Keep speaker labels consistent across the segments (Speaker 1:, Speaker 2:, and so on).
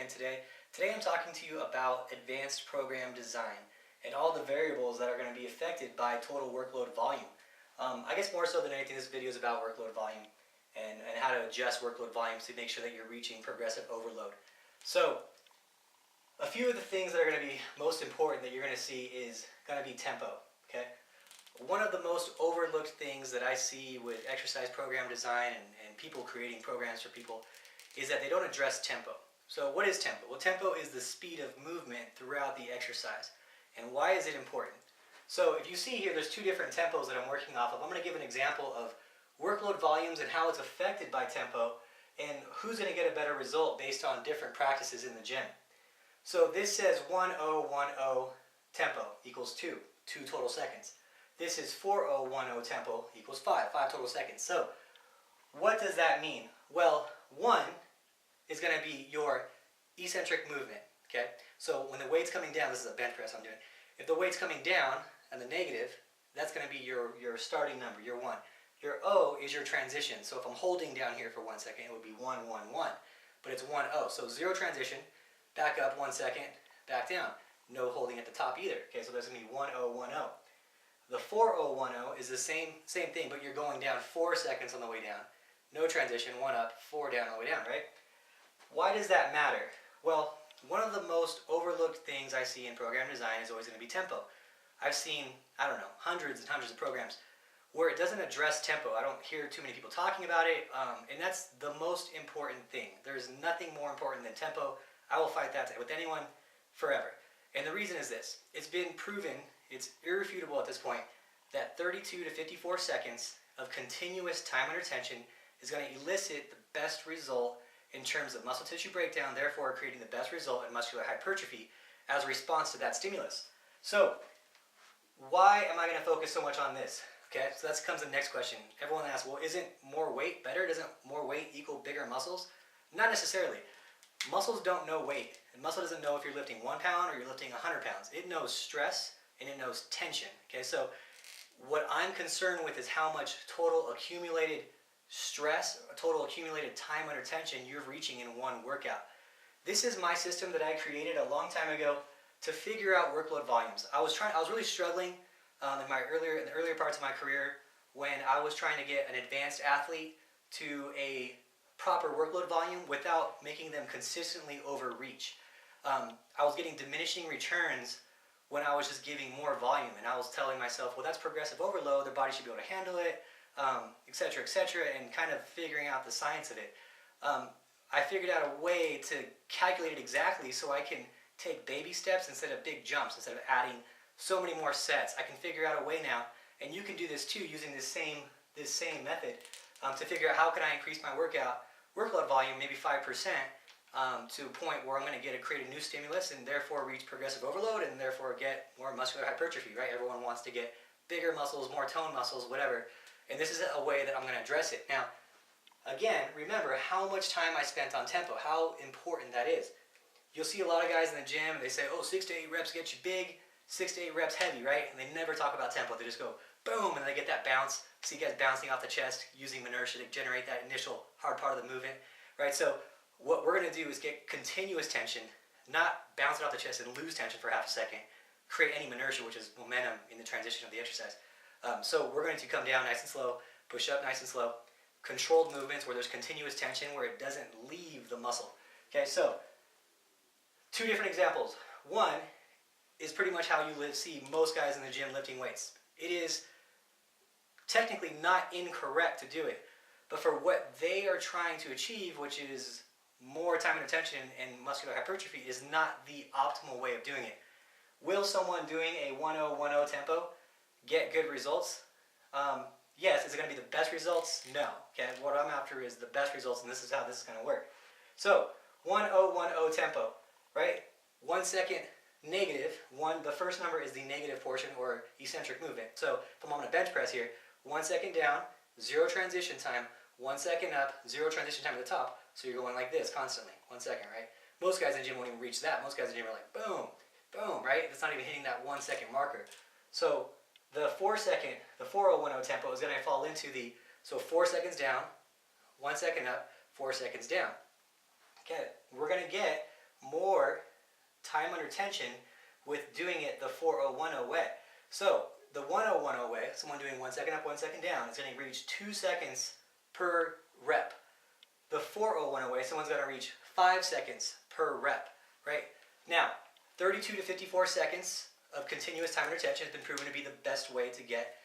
Speaker 1: today. Today I'm talking to you about advanced program design and all the variables that are going to be affected by total workload volume. I guess more so than anything, this video is about workload volume and how to adjust workload volumes to make sure that you're reaching progressive overload. So, a few of the things that are going to be most important that you're going to see is going to be tempo. Okay, one of the most overlooked things that I see with exercise program design and people creating programs for people is that they don't address tempo. So what is tempo? Well, tempo is the speed of movement throughout the exercise. And why is it important? So if you see here, there's two different tempos that I'm working off of. I'm going to give an example of workload volumes and how it's affected by tempo and who's going to get a better result based on different practices in the gym. So this says 1010 tempo equals 2 total seconds. This is 4010 tempo equals 5 total seconds. So what does that mean? Well, 1 is going to be your eccentric movement. Okay, so when the weight's coming down, this is a bench press I'm doing. If the weight's coming down and the negative, that's going to be your starting number, your 1. Your O is your transition. So if I'm holding down here for 1 second, it would be 1, 1, 1. But it's 1, O. So 0 transition, back up 1 second, back down. No holding at the top either. Okay, so there's going to be 1, O, 1, O. The 4, O, 1, O is the same thing, but you're going down 4 seconds on the way down. No transition, 1 up, 4 down on the way down, right? Why does that matter? Well, one of the most overlooked things I see in program design is always going to be tempo. I've seen, I don't know, hundreds and hundreds of programs where it doesn't address tempo. I don't hear too many people talking about it, and that's the most important thing. There's nothing more important than tempo. I will fight that with anyone forever. And the reason is this. It's been proven, it's irrefutable at this point, that 32 to 54 seconds of continuous time under tension is going to elicit the best result in terms of muscle tissue breakdown, therefore creating the best result in muscular hypertrophy as a response to that stimulus. So, why am I going to focus so much on this? Okay, so that comes the next question. Everyone asks, well, isn't more weight better? Doesn't more weight equal bigger muscles? Not necessarily. Muscles don't know weight. And muscle doesn't know if you're lifting 1 pound or you're lifting 100 pounds. It knows stress and it knows tension. Okay, so what I'm concerned with is how much total accumulated stress, total accumulated time under tension you're reaching in one workout. This is my system that I created a long time ago to figure out workload volumes. I was really struggling in the earlier parts of my career when I was trying to get an advanced athlete to a proper workload volume without making them consistently overreach. I was getting diminishing returns when I was just giving more volume, and I was telling myself, well, that's progressive overload, their body should be able to handle it, etc., and kind of figuring out the science of it. I figured out a way to calculate it exactly so I can take baby steps instead of big jumps, instead of adding so many more sets. I can figure out a way now, and you can do this too using this same method to figure out how can I increase my workload volume maybe 5% to a point where I'm going to create a new stimulus and therefore reach progressive overload and therefore get more muscular hypertrophy, right? Everyone wants to get bigger muscles, more toned muscles, whatever. And this is a way that I'm going to address it. Now, again, remember how much time I spent on tempo, how important that is. You'll see a lot of guys in the gym, and they say, oh, 6 to 8 reps get you big, 6 to 8 reps heavy, right? And they never talk about tempo. They just go, boom, and they get that bounce. See guys bouncing off the chest, using inertia to generate that initial hard part of the movement, right? So what we're going to do is get continuous tension, not bounce it off the chest and lose tension for half a second, create any inertia, which is momentum in the transition of the exercise. So we're going to come down nice and slow, push up nice and slow, controlled movements where there's continuous tension where it doesn't leave the muscle. Okay, so two different examples. One is pretty much how you see most guys in the gym lifting weights. It is technically not incorrect to do it, but for what they are trying to achieve, which is more time and attention and muscular hypertrophy, is not the optimal way of doing it. Will someone doing a 1010 tempo get good results? Yes. Is it going to be the best results? No. Okay. What I'm after is the best results, and this is how this is going to work. So 1010 tempo, right? 1 second negative. The first number is the negative portion or eccentric movement. So if I'm on a bench press here, 1 second down, 0 transition time, 1 second up, 0 transition time at the top. So you're going like this constantly. 1 second, right? Most guys in the gym won't even reach that. Most guys in the gym are like boom, boom, right? It's not even hitting that 1 second marker. So the 4010 tempo is going to fall into so 4 seconds down, 1 second up, 4 seconds down. Okay, we're going to get more time under tension with doing it the 4010 way. So the 1010 way, someone doing 1 second up, 1 second down, is going to reach 2 seconds per rep. The 4010 way, someone's going to reach 5 seconds per rep, right? Now, 32 to 54 seconds of continuous time under tension has been proven to be the best way to get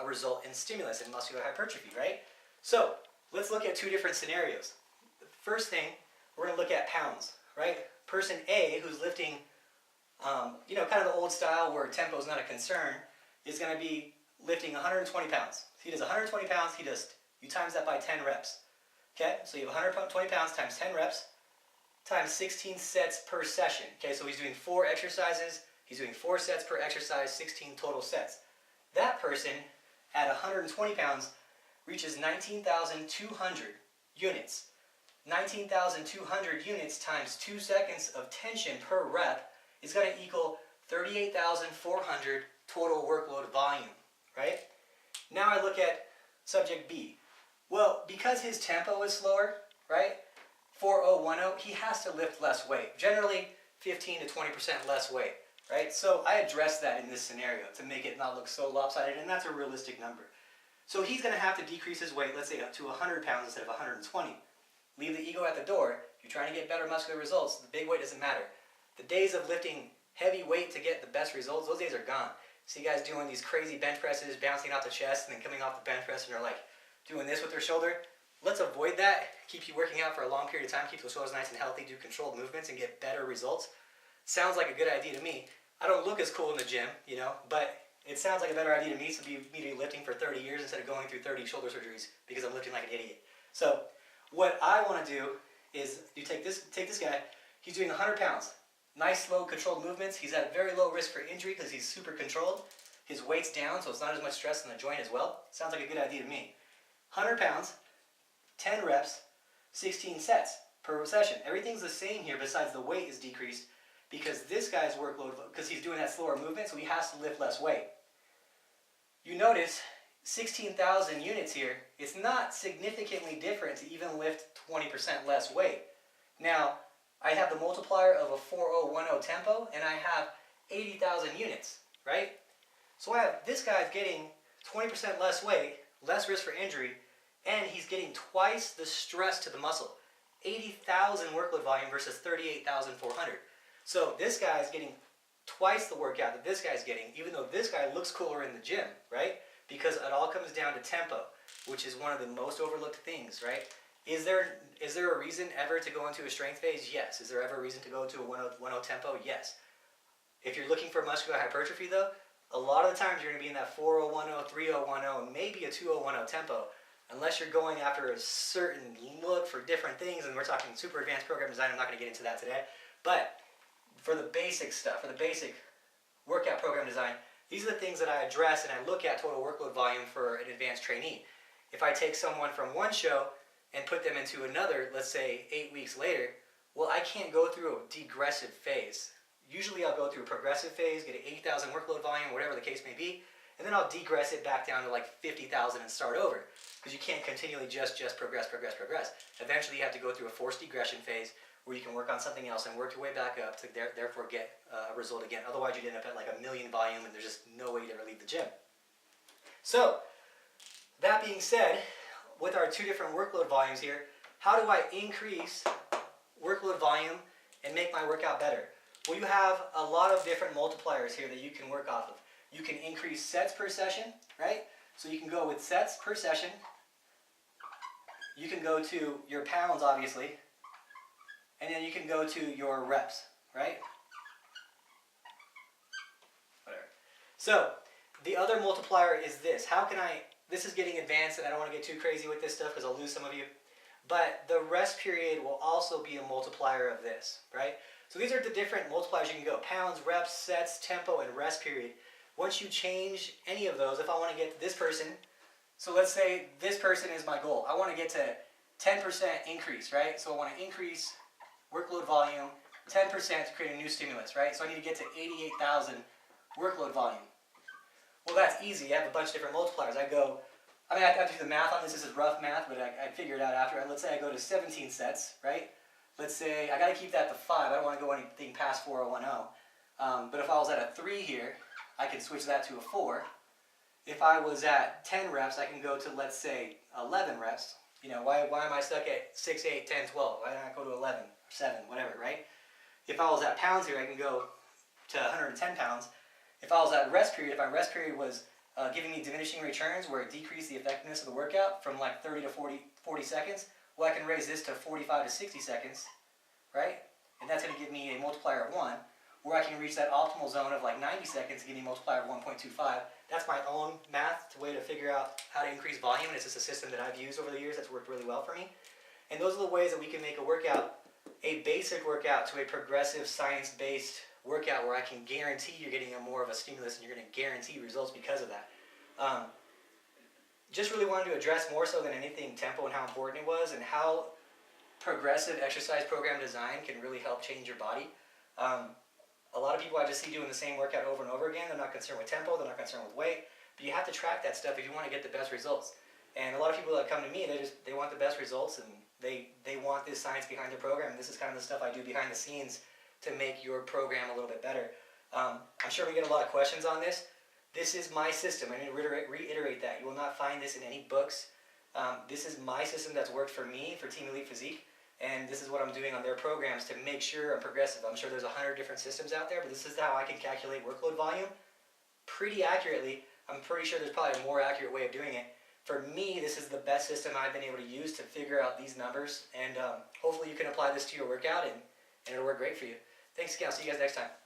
Speaker 1: a result in stimulus in muscular hypertrophy, right? So let's look at two different scenarios. The first thing, we're going to look at pounds, right? Person A, who's lifting, kind of the old style where tempo is not a concern, is going to be lifting 120 pounds. So he does 120 pounds, you times that by 10 reps. Okay, so you have 120 pounds times 10 reps times 16 sets per session. Okay, so he's doing 4 exercises, he's doing 4 sets per exercise, 16 total sets. That person at 120 pounds reaches 19,200 units. 19,200 units times 2 seconds of tension per rep is going to equal 38,400 total workload volume, right? Now I look at subject B. Well, because his tempo is slower, right? 4010, he has to lift less weight. Generally, 15 to 20% less weight, right? So I address that in this scenario to make it not look so lopsided, and that's a realistic number. So he's going to have to decrease his weight, let's say up to 100 pounds instead of 120. Leave the ego at the door. If you're trying to get better muscular results, the big weight doesn't matter. The days of lifting heavy weight to get the best results, those days are gone. See guys doing these crazy bench presses, bouncing off the chest, and then coming off the bench press, and they're like doing this with their shoulder. Let's avoid that. Keep you working out for a long period of time, keep those shoulders nice and healthy, do controlled movements, and get better results. Sounds like a good idea to me. I don't look as cool in the gym, but it sounds like a better idea to me to be lifting for 30 years instead of going through 30 shoulder surgeries because I'm lifting like an idiot. So what I want to do is you take this guy, he's doing 100 pounds. Nice, slow, controlled movements. He's at very low risk for injury because he's super controlled. His weight's down, so it's not as much stress on the joint as well. Sounds like a good idea to me. 100 pounds, 10 reps, 16 sets per session. Everything's the same here besides the weight is decreased because this guy's workload, because he's doing that slower movement, so he has to lift less weight. You notice 16,000 units here, it's not significantly different to even lift 20% less weight. Now, I have the multiplier of a 4010 tempo, and I have 80,000 units, right? So I have this guy's getting 20% less weight, less risk for injury, and he's getting twice the stress to the muscle. 80,000 workload volume versus 38,400. So this guy's getting twice the workout that this guy's getting, even though this guy looks cooler in the gym, right? Because it all comes down to tempo, which is one of the most overlooked things, right? Is there a reason ever to go into a strength phase? Yes. Is there ever a reason to go into a 10 tempo? Yes. If you're looking for muscular hypertrophy though, a lot of the times you're going to be in that 4010, 3010, maybe a 2010 tempo, unless you're going after a certain look for different things, and we're talking super advanced program design. I'm not going to get into that today. But for the basic stuff, for the basic workout program design, these are the things that I address, and I look at total workload volume for an advanced trainee. If I take someone from one show and put them into another, let's say 8 weeks later, well, I can't go through a degressive phase. Usually I'll go through a progressive phase, get an 80,000 workload volume, whatever the case may be, and then I'll degress it back down to like 50,000 and start over. Because you can't continually just progress. Eventually you have to go through a forced degression phase where you can work on something else and work your way back up to therefore get a result again. Otherwise you'd end up at like 1 million volume and there's just no way you'd ever leave the gym. So, that being said, with our two different workload volumes here, how do I increase workload volume and make my workout better? Well, you have a lot of different multipliers here that you can work off of. You can increase sets per session, right? So you can go with sets per session. You can go to your pounds, obviously. And then you can go to your reps, right? Whatever. So, the other multiplier is this. This is getting advanced and I don't want to get too crazy with this stuff because I'll lose some of you. But the rest period will also be a multiplier of this, right? So these are the different multipliers you can go. Pounds, reps, sets, tempo, and rest period. Once you change any of those, if I want to get this person, so let's say this person is my goal. I want to get to 10% increase, right? So I want to increase workload volume 10% to create a new stimulus, right? So I need to get to 88,000 workload volume. Well, that's easy. I have a bunch of different multipliers. I have to do the math on this. This is rough math, but I figure it out after. Let's say I go to 17 sets, right? let's say I got to keep that to 5. I don't want to go anything past 4010. But if I was at a 3 here, I can switch that to a 4. If I was at 10 reps, I can go to, let's say, 11 reps. You know, why am I stuck at 6, 8, 10, 12? Why don't I go to 11 or 7, whatever, right? If I was at pounds here, I can go to 110 pounds. If I was at rest period, if my rest period was giving me diminishing returns where it decreased the effectiveness of the workout from like 30 to 40 seconds, well, I can raise this to 45 to 60 seconds, right? And that's going to give me a multiplier of 1. Where I can reach that optimal zone of like 90 seconds and give me a multiplier of 1.25. That's my own math way to figure out how to increase volume, and it's just a system that I've used over the years that's worked really well for me. And those are the ways that we can make a workout, a basic workout, to a progressive science-based workout where I can guarantee you're getting more of a stimulus and you're going to guarantee results because of that. Just really wanted to address more so than anything tempo and how important it was, and how progressive exercise program design can really help change your body. A lot of people I just see doing the same workout over and over again. They're not concerned with tempo, they're not concerned with weight, but you have to track that stuff if you want to get the best results. And a lot of people that come to me, they want the best results, and they want this science behind their program. And this is kind of the stuff I do behind the scenes to make your program a little bit better. I'm sure we get a lot of questions on this. This is my system. I need to reiterate that. You will not find this in any books. This is my system that's worked for me, for Team Elite Physique. And this is what I'm doing on their programs to make sure I'm progressive. I'm sure there's 100 different systems out there, but this is how I can calculate workload volume pretty accurately. I'm pretty sure there's probably a more accurate way of doing it. For me, this is the best system I've been able to use to figure out these numbers. And hopefully you can apply this to your workout, and it'll work great for you. Thanks again. I'll see you guys next time.